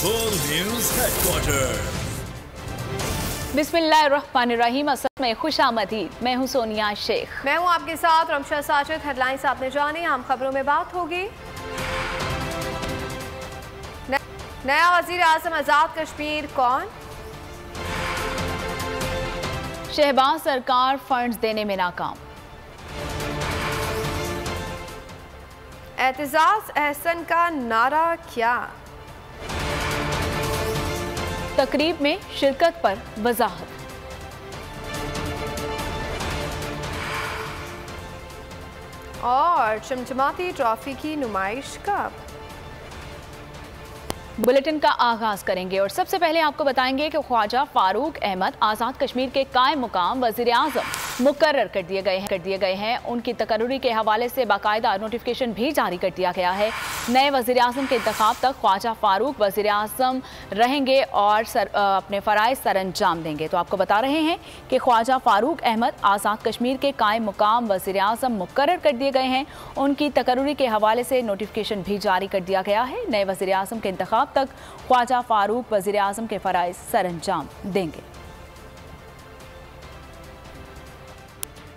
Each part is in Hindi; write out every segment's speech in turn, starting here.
Full News Headquarters। बिस्मिल्लाहिर्रहमानिर्रहीम। असद में खुशामदीद। मैं हूं सोनिया शेख। मैं हूं आपके साथ रमशा साजिद। हेडलाइंस आपने जानी, हम खबरों में बात होगी। नया वजीर आजम आजाद कश्मीर कौन? शहबाज सरकार फंड्स देने में नाकाम। एतजाज अहसन का नारा क्या? तकरीब में शिरकत पर वजाहत। और चमचमाती ट्रॉफी की नुमाइश कब? बुलेटिन का आगाज करेंगे और सबसे पहले आपको बताएंगे कि ख्वाजा फारूक अहमद आज़ाद कश्मीर के कायम मुकाम वज़ीर आज़म मुकर्रर कर दिए गए हैं। उनकी तकर्री के हवाले से बाकायदा नोटिफिकेशन भी जारी कर दिया गया है। नए वज़ीर आज़म के इंतखाब तक ख्वाजा फारूक वज़ीर आज़म रहेंगे और अपने फ़राइज़ सर अंजाम देंगे। तो आपको बता रहे हैं कि ख्वाजा फारूक अहमद आज़ाद कश्मीर के कायम मुकाम वज़ीर आज़म मुकर्रर कर दिए गए हैं। उनकी तकर्री के हवाले से नोटिफिकेशन भी जारी कर दिया गया है। नए वज़ीर आज़म के इंतखाब तक ख्वाजा फारूक वज़ीर आज़म के फ़राइज़ सर अंजाम देंगे।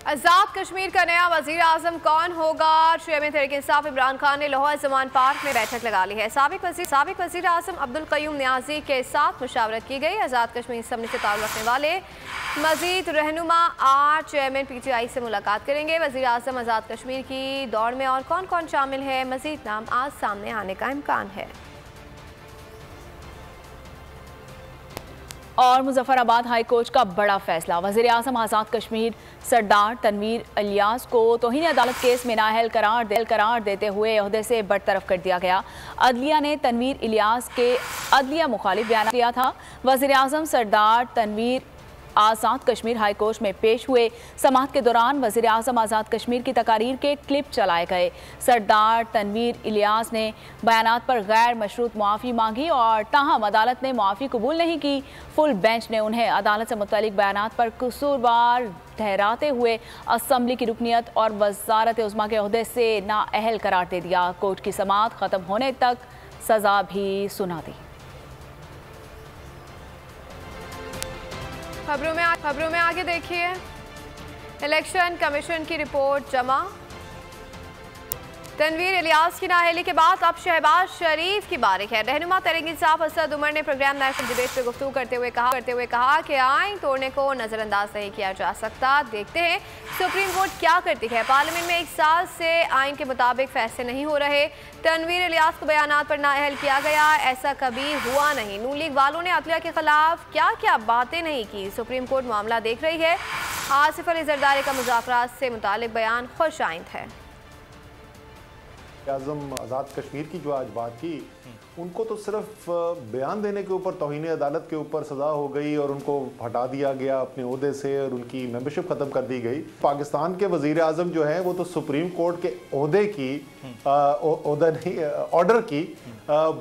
आज़ाद कश्मीर का नया वज़ीर आज़म कौन होगा? चेयरमैन तहरीक-ए-इंसाफ इमरान खान ने लाहौर ज़मान पार्क में बैठक लगा ली है। साबिक वज़ीर आज़म अब्दुल क़य्यूम नियाज़ी के साथ मुशावरत की गई। आज़ाद कश्मीर असम्बली से ताल्लुक़ रखने वाले मज़ीद रहनुमा आज चेयरमैन PTI से मुलाकात करेंगे। वज़ीर आज़म आज़ाद कश्मीर की दौड़ में और कौन कौन शामिल है? मज़ीद नाम आज सामने आने का इम्कान है। और मुजफ्फराबाद हाई कोर्ट का बड़ा फैसला। वज़ीर आज़म आज़ाद कश्मीर सरदार तनवीर इलियास को तौहीन अदालत केस में नाअहल करार देते हुए ओहदे से बरतरफ कर दिया गया। अदलिया ने तनवीर इलियास के अदलिया मुखालिफ बयान दिया था। वज़ीर आज़म सरदार तनवीर आज़ाद कश्मीर हाई कोर्ट में पेश हुए। समाअत के दौरान वज़ीर आज़म आज़ाद कश्मीर की तकारीर के क्लिप चलाए गए। सरदार तनवीर इलियास ने बयानात पर गैर मशरूत मुआफ़ी मांगी और ताहम अदालत ने मुआफ़ी कबूल नहीं की। फुल बेंच ने उन्हें अदालत से मुतल्लिक बयानात पर कसूरवार ठहराते हुए असम्बली की रुकनियत और वज़ारत उज़्मा के ओहदे से नाअहल करार दे दिया। कोर्ट की समाअत ख़त्म होने तक सज़ा भी सुना दी। खबरों में आगे देखिए। इलेक्शन कमीशन की रिपोर्ट जमा। तनवीर इलियास की नाअहली के बाद अब शहबाज शरीफ की बारी है। रहनुमा तहरीक-ए-इंसाफ असद उमर ने प्रोग्राम नेशनल डिबेट पे गुफ्तगू करते हुए कहा कि आइन तोड़ने को नज़रअंदाज नहीं किया जा सकता। देखते हैं सुप्रीम कोर्ट क्या करती है। पार्लियामेंट में 1 साल से आइन के मुताबिक फैसले नहीं हो रहे। तनवीर इलियास को बयानात पर नाअहल किया गया, ऐसा कभी हुआ नहीं। नून लीग वालों ने अदलिया के खिलाफ क्या क्या बातें नहीं की। सुप्रीम कोर्ट मामला देख रही है। आसिफ अली जरदारी का मुज़ाकरात से मुतालिक बयान खुश आइंद है। आज़म आज़ाद कश्मीर की जो आज बात की, उनको तो सिर्फ बयान देने के ऊपर तौहीन अदालत के ऊपर सज़ा हो गई और उनको हटा दिया गया अपने ओहदे से और उनकी मेंबरशिप ख़त्म कर दी गई। पाकिस्तान के वज़ीर आज़म जो है वो तो सुप्रीम कोर्ट के ओहदे की ऑर्डर की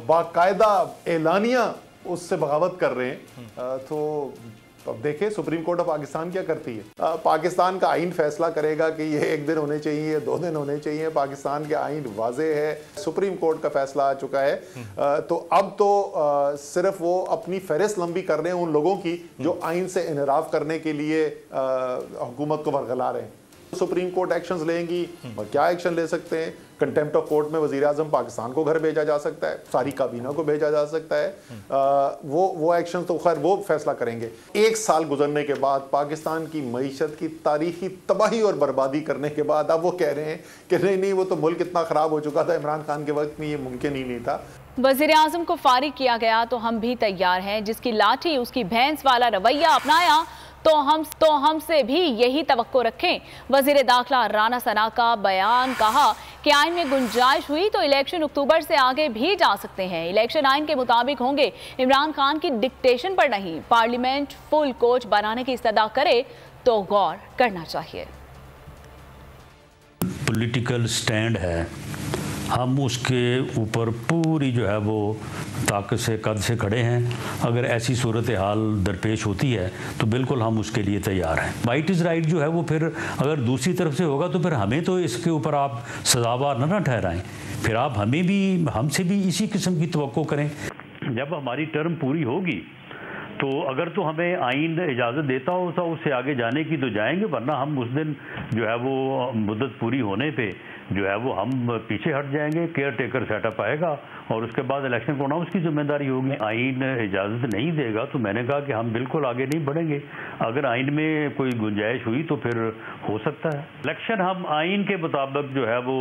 बाकायदा एलानिया उससे बगावत कर रहे हैं। तो अब देखें सुप्रीम कोर्ट ऑफ पाकिस्तान क्या करती है। पाकिस्तान का आइन फैसला करेगा कि ये 1 दिन होने चाहिए, 2 दिन होने चाहिए। पाकिस्तान के आइन वाजे है, सुप्रीम कोर्ट का फैसला आ चुका है। तो अब तो सिर्फ वो अपनी फहरिस्त लंबी कर रहे हैं उन लोगों की जो आइन से इनराफ करने के लिए हुकूमत को बरगला रहे हैं। सुप्रीम कोर्ट एक्शंस लेंगी और क्या एक्शन ले सकते हैं? कंटेम्प्ट ऑफ कोर्ट में वज़ीर आज़म पाकिस्तान को घर भेजा जा सकता है, सारी काबीना को भेजा जा सकता है। वो एक्शन तो खैर वो फैसला करेंगे। 1 साल गुजरने के बाद पाकिस्तान की मईशत की तारीखी तबाही और बर्बादी करने के बाद अब वो कह रहे हैं कि नहीं वो तो मुल्क इतना ख़राब हो चुका था, इमरान खान के वक्त में ये मुमकिन ही नहीं था। वज़ीर आज़म को फारिग किया गया तो हम भी तैयार हैं। जिसकी लाठी उसकी भैंस वाला रवैया अपनाया तो हमसे भी यही तवक्को रखें। वज़ीर दाखिला राना सना का बयान कहा कि आइन में गुंजाइश हुई तो इलेक्शन अक्टूबर से आगे भी जा सकते हैं। इलेक्शन आइन के मुताबिक होंगे, इमरान खान की डिक्टेशन पर नहीं। पार्लियामेंट फुल कोच बनाने की इस्तदा करे तो गौर करना चाहिए। पॉलिटिकल स्टैंड है, हम उसके ऊपर पूरी जो है वो ताकत से कद से खड़े हैं। अगर ऐसी सूरत हाल दरपेश होती है तो बिल्कुल हम उसके लिए तैयार हैं। राइट इज़ राइट जो है वो फिर अगर दूसरी तरफ से होगा तो फिर हमें तो इसके ऊपर आप सजावार ना ठहराएं, फिर आप हमसे भी इसी किस्म की तवक्को करें। जब हमारी टर्म पूरी होगी तो अगर तो हमें आइन इजाज़त देता हो तो उससे आगे जाने की तो जाएंगे, वरना हम उस दिन जो है वो मुद्दत पूरी होने पे जो है वो हम पीछे हट जाएंगे। केयर टेकर सेटअप आएगा और उसके बाद इलेक्शन को ना उसकी जिम्मेदारी होगी। आइन इजाज़त नहीं देगा तो मैंने कहा कि हम बिल्कुल आगे नहीं बढ़ेंगे। अगर आइन में कोई गुंजाइश हुई तो फिर हो सकता है। इलेक्शन हम आइन के मुताबिक जो है वो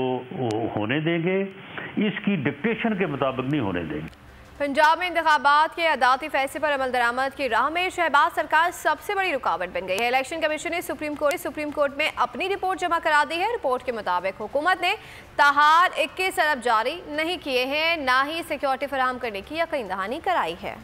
होने देंगे, इसकी डिक्टेशन के मुताबिक नहीं होने देंगे। पंजाब में इंतखाबात के अदालती फैसले पर अमल दरामद की राह में शहबाज सरकार सबसे बड़ी रुकावट बन गई है। इलेक्शन कमीशन ने सुप्रीम कोर्ट में अपनी रिपोर्ट जमा करा दी है। रिपोर्ट के मुताबिक हुकूमत ने ताहाल 21 अरब जारी नहीं किए हैं, ना ही सिक्योरिटी फराहम करने की यकीन दहानी कराई है।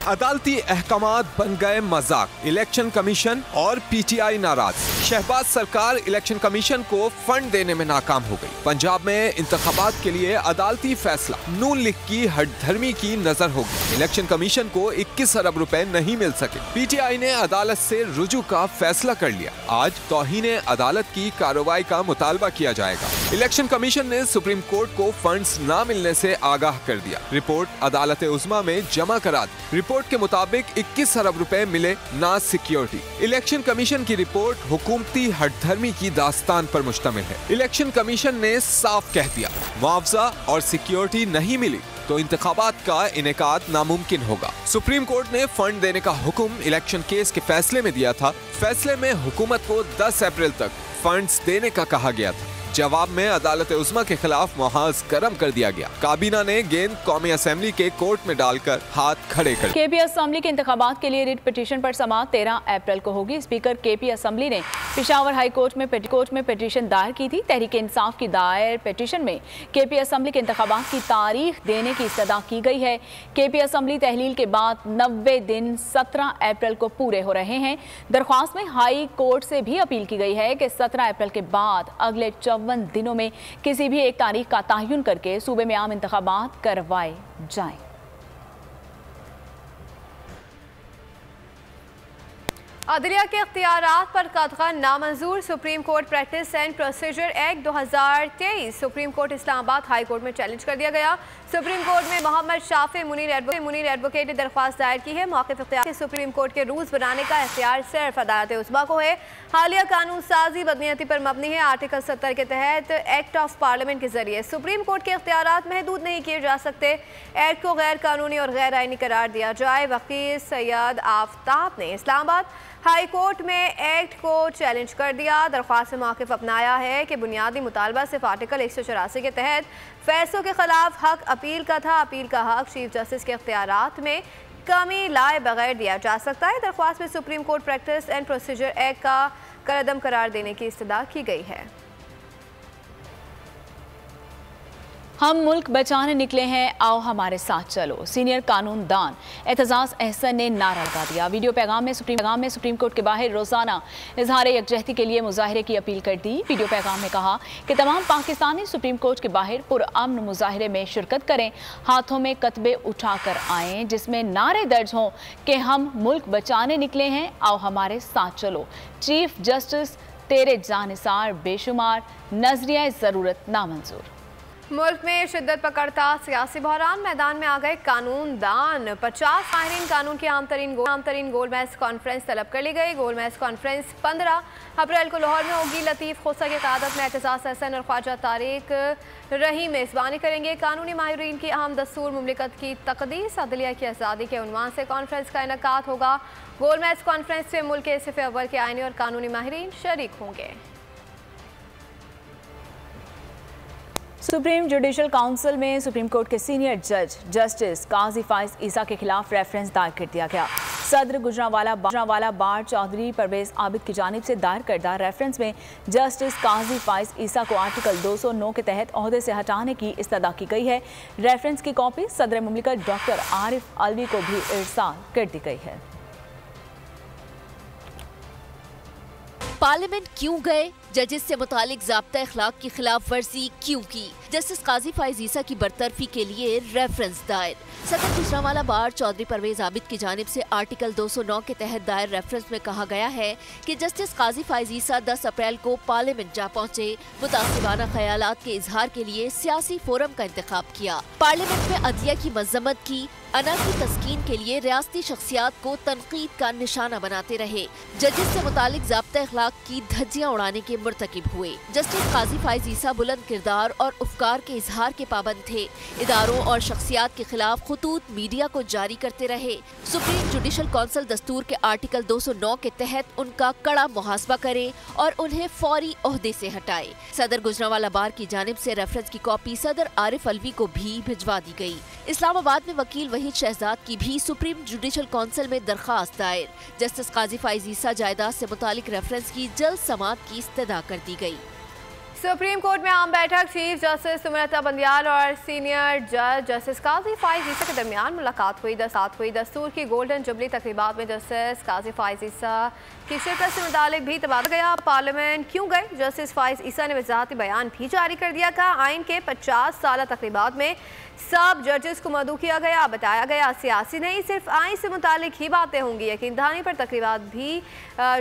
अदालती अहकामात बन गए मजाक, इलेक्शन कमीशन और पीटीआई नाराज। शहबाज सरकार इलेक्शन कमीशन को फंड देने में नाकाम हो गई। पंजाब में इंतखाबात के लिए अदालती फैसला नून लीग की हठधर्मी की नजर हो गई। इलेक्शन कमीशन को 21 अरब रुपए नहीं मिल सके। पीटीआई ने अदालत से रुजू का फैसला कर लिया। आज तौहीन अदालत की कार्रवाई का मुतालबा किया जाएगा। इलेक्शन कमीशन ने सुप्रीम कोर्ट को फंड्स न मिलने से आगाह कर दिया। रिपोर्ट अदालत उज़्मा में जमा करा दी। रिपोर्ट के मुताबिक 21 अरब रुपए मिले, ना सिक्योरिटी। इलेक्शन कमीशन की रिपोर्ट हुकूमती हठधर्मी की दास्तान पर मुश्तमिल है। इलेक्शन कमीशन ने साफ कह दिया, मुआवजा और सिक्योरिटी नहीं मिली तो इंतखाबात का इनेकाद नामुमकिन होगा। सुप्रीम कोर्ट ने फंड देने का हुक्म इलेक्शन केस के फैसले में दिया था। फैसले में हुकूमत को 10 अप्रैल तक फंड्स देने का कहा गया था। जवाब में अदालत उज़्मा के खिलाफ मुहाज करम कर दिया गया। काबीना ने गेंद कौमी असेंबली के कोर्ट में डालकर हाथ खड़े कर। केपी असेंबली के इंतखाबात के लिए रिट पिटीशन पर समाअत 13 अप्रैल को होगी। स्पीकर केपी असेंबली ने पेशावर हाई कोर्ट में पिटीशन दायर की थी। तहरीक इंसाफ की दायर पिटीशन में केपी असेंबली के इंतखाबात की तारीख देने की इस्तदा की गई है। केपी असेंबली तहलील के बाद 90 दिन 17 अप्रैल को पूरे हो रहे हैं। दरख्वास्त में हाई कोर्ट से भी अपील की गई है कि 17 अप्रैल के बाद अगले 54 दिनों में किसी भी एक तारीख का तयन करके सूबे में आम इंतखाबात करवाए जाएं। अदलिया के इख्तियारात पर कतगा नामंजूर। Supreme court practice and procedure act 2023 supreme court Islamabad high court में चैलेंज कर दिया गया। सुप्रीम कोर्ट में मोहम्मद शाफी मुनीर एडवोकेट ने दरख्वास्त दायर की है। मौक़िफ़ इख्तियार सुप्रीम कोर्ट के रूल्स बनाने का इख्तियार सिर्फ अदालत उज़्मा को है। हालिया कानून साजी बदनीयती पर मबनी है। आर्टिकल 70 के तहत एक्ट ऑफ पार्लियामेंट के जरिए सुप्रीम कोर्ट के इख्तियारात महदूद नहीं किए जा सकते। एक्ट को गैर कानूनी और गैर आइनी करार दिया जाए। वकील सैयद आफ्ताब ने इस्लामाबाद हाई कोर्ट में एक्ट को चैलेंज कर दिया। दरख्वास्त से मौक़िफ़ अपनाया है कि बुनियादी मुतालबा सिर्फ आर्टिकल 184 के तहत फैसलों के खिलाफ हक अपील का था। अपील का हक चीफ जस्टिस के इख्तियारात में कमी लाए बगैर दिया जा सकता है। दरख्वास्त में supreme court practice and procedure act का कलअदम करार देने की इस्तदा की गई है। हम मुल्क बचाने निकले हैं, आओ हमारे साथ चलो। सीनियर कानूनदान एतजाज़ अहसन ने नारा लगा दिया। वीडियो पैगाम में सुप्रीम कोर्ट के बाहर रोज़ाना इजहार यकजहती के लिए मुजाहरे की अपील कर दी। वीडियो पैगाम में कहा कि तमाम पाकिस्तानी सुप्रीम कोर्ट के बाहर पुरअमन मुजाहरे में शिरकत करें, हाथों में कतबे उठाकर आएँ जिसमें नारे दर्ज हों कि हम मुल्क बचाने निकले हैं, आओ हमारे साथ चलो। चीफ जस्टिस तेरे जानिसार बेशुमार, नजरिया ज़रूरत नामंजूर। मुल्क में शिद्दत पकड़ता सियासी बहरान, मैदान में आ गए कानूनदान। 50 माहिरीन कानून की आम तरीन गोल मैच कॉन्फ्रेंस तलब कर ली गई। गोल मैच कॉन्फ्रेंस 15 अप्रैल को लाहौर में होगी। लतीफ़ खोसा की क़यादत में एतजाज़ अहसन और ख्वाजा तारिक रहीम मेज़बानी करेंगे। कानूनी माहिरीन की अहम दस्तूर मुमलिकत की तक़दीस, अदलिया की आज़ादी के उन्वान से कॉन्फ्रेंस का इनेकाद होगा। गोल मैच कॉन्फ्रेंस में मुल्क के सिफ़े अव्वल के आईनी और कानूनी माहिरीन शरीक होंगे। सुप्रीम जुडिशल काउंसिल में सुप्रीम कोर्ट के सीनियर जज जस्टिस काजी फाइज ईसा के खिलाफ रेफरेंस दायर कर दिया गया। सदर गुजरांवाला बार चौधरी परवेज आबिद की जानिब से दायर करदा रेफरेंस में जस्टिस काजी फाइज ईसा को आर्टिकल 209 के तहत ओहदे से हटाने की इस्तदा की गई है। रेफरेंस की कॉपी सदर मुमलिकत डॉक्टर आरिफ अलवी को भी इरसाल कर दी गई है। पार्लियामेंट क्यों गए? जजेस से मुतालिक ज़ाब्ता अखलाक की खिलाफ वर्जी क्यों की? जस्टिस काजी फाइज ईसा की बरतरफी के लिए रेफरेंस दायर। सदर गुजरांवाला बार चौधरी परवेज आबिद की जानिब से आर्टिकल 209 के तहत दायर रेफरेंस में कहा गया है कि जस्टिस काजी फाइज ईसा 10 अप्रैल को पार्लियामेंट जा पहुँचे, मुतासिबाना ख्यालात के इजहार के लिए सियासी फोरम का इंतखाब किया, पार्लियामेंट में अदलिया की मजम्मत की, अना की तस्कीन के लिए रियासती शख्सियात को तनकीद का निशाना बनाते रहे, जजेस से मुतालिक ज़ाब्ता अखलाक की धज्जियां उड़ाने के मुर्तकिब हुए। जस्टिस काजी फाइज ईसा बुलंद किरदार और उफकार के इजहार के पाबंद थे, इदारों और शख्सियात के खिलाफ खुतूत मीडिया को जारी करते रहे। सुप्रीम जुडिशल कौंसिल दस्तूर के आर्टिकल 209 के तहत उनका कड़ा मुहासबा करे और उन्हें फौरी ओहदे से हटाए। सदर गुजरांवाला बार की जानिब से रेफरेंस की कॉपी सदर आरिफ अलवी को भी भिजवा दी गई। इस्लामाबाद में वकील वहीद शहजाद की भी सुप्रीम जुडिशल कौंसिल में दरखास्त दायर। जस्टिस काजी फाइज ईसा जायदाद से मुतालिक रेफरेंस की जल्द समाअत की इस्तदा कर दी गई। सुप्रीम कोर्ट में आम बैठक, चीफ जस्टिस सुमलता बंदियाल और सीनियर जज जस्टिस काजी फाइज ईसा के दरमियान मुलाकात हुई। दस्तूर की गोल्डन जुबली तकरीबात में जस्टिस काजी फाइज ईसा की शिरकत से मुतालिक भी तबादला गया। पार्लियामेंट क्यों गए, जस्टिस फाइज ईसा ने वजाहती बयान भी जारी कर दिया। कहा आइन के 50 साल तकरीबात में सब जजेस को मदऊ किया गया, बताया गया सियासी नहीं सिर्फ आइन से मुतालिक ही बातें होंगी। यकीन दहानी पर तकरीबात भी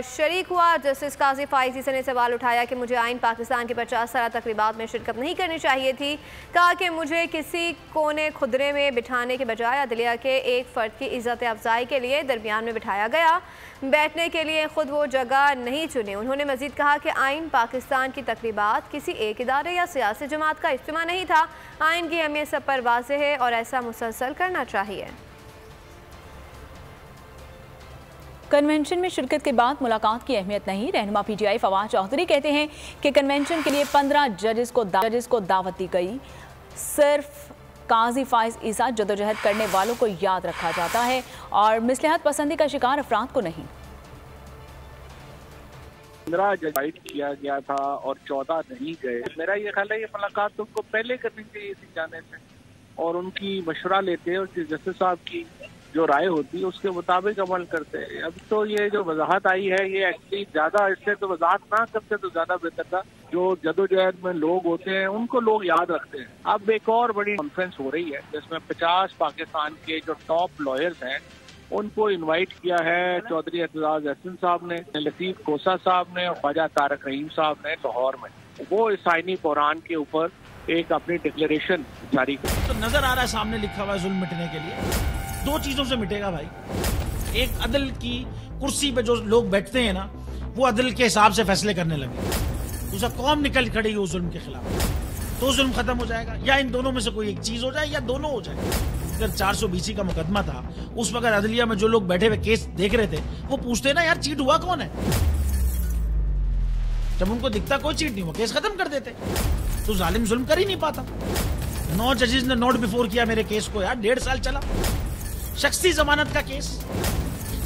शरीक हुआ। जस्टिस काजी फाइज ईसा ने सवाल उठाया कि मुझे आइन पाकिस्तान के 50 साल तकरीबात में शिरकत नहीं करनी चाहिए थी। कहा कि मुझे किसी कोने खुदरे में बिठाने के बजाय अदलिया के एक फ़र्द की इज़्ज़त अफजाई के लिए दरमियान में बिठाया गया, बैठने के लिए खुद वो जगह नहीं चुनी। उन्होंने मजीद कहा कि आइन पाकिस्तान की तकरीबात किसी एक इदारे या सियासी जमात का इज्तिमा नहीं था। आइन की अहमियत सब पर वाज़ेह है और ऐसा मुसलसल करना चाहिए। कन्वेंशन में शिरकत के बाद मुलाकात की अहमियत नहीं, रहनुमा PTI फवाद चौधरी कहते हैं कि कन्वेंशन के लिए 15 जजेस को दावत दी गई। सिर्फ काजी फाइज ईसा जदोजहद करने वालों को याद रखा जाता है और मसलहत पसंदी का शिकार अफराद को नहीं। 15 इनवाइट किया गया था और 14 नहीं गए। मेरा ये ख्याल है ये मुलाकात तो उनको पहले करनी चाहिए थी जाने से, और उनकी मशवरा लेते और जस्टिस साहब की जो राय होती है उसके मुताबिक अमल करते हैं। अब तो ये जो वजाहत आई है ये एक्चुअली ज्यादा, इससे तो वजाहत ना करते तो ज्यादा बेहतर था। जो जदोजहद में लोग होते हैं उनको लोग याद रखते हैं। अब एक और बड़ी कॉन्फ्रेंस हो रही है जिसमें 50 पाकिस्तान के जो टॉप लॉयर्स हैं उनको इनवाइट किया है चौधरी एतजाज अहसन साहब ने, लतीफ कोसा साहब ने और ख्वाजा तारक रहीम साहब ने लाहौर में। वो इस आईनी बहरान के ऊपर एक अपनी डिक्लेरेशन जारी कर। तो नजर आ रहा है सामने लिखा हुआ है जुल्म मिटने के लिए 2 चीजों से मिटेगा भाई। एक, अदल की कुर्सी पे जो लोग बैठते हैं ना वो अदल के हिसाब से फैसले करने लगे। दूसरा, कौम निकल खड़ी हो जुल्म के खिलाफ तो जुल्म खत्म हो जाएगा। या इन दोनों में से कोई एक चीज हो जाए या दोनों हो जाए। अगर 420 का मुकदमा था उस वक्त अदलिया में जो लोग बैठे हुए केस देख रहे थे वो पूछते ना यार चीट हुआ कौन है। जब उनको दिखता कोई चीट नहीं हुआ केस खत्म कर देते। तो जालिम जुल्म कर ही नहीं पाता। 9 जजेस ने नोट बिफोर किया मेरे केस को यार, 1.5 साल चला। शख्सी जमानत का केस,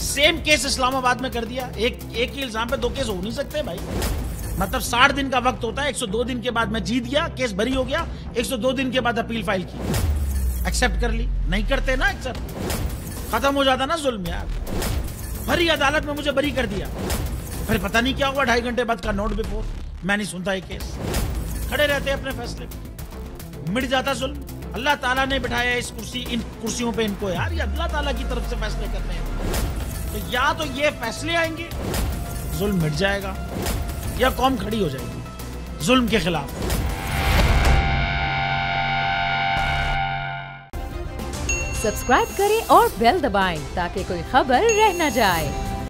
सेम केस इस्लामाबाद में कर दिया। एक ही इल्जाम पे 2 केस हो नहीं सकते भाई। मतलब 60 दिन का वक्त होता है। 102 दिन के बाद मैं जीत गया, केस बरी हो गया। 102 दिन के बाद अपील फाइल की, एक्सेप्ट कर ली। नहीं करते ना एक्सेप्ट, खत्म हो जाता ना जुल्म यार। भरी अदालत में मुझे बरी कर दिया, फिर पता नहीं क्या हुआ 2.5 घंटे बाद का नोट बिफोर। मैं नहीं सुनता ये केस, खड़े रहते अपने फैसले पे, मिट जाता जुल्म। अल्लाह ताला ने बिठाया इस इन कुर्सियों पे इनको यार, ये अल्लाह ताला की तरफ से फैसले करने हैं। तो या तो ये फैसले आएंगे जुल्म मिट जाएगा, या कौम खड़ी हो जाएगी जुल्म के खिलाफ। सब्सक्राइब करें और बेल दबाएं ताकि कोई खबर रह न जाए।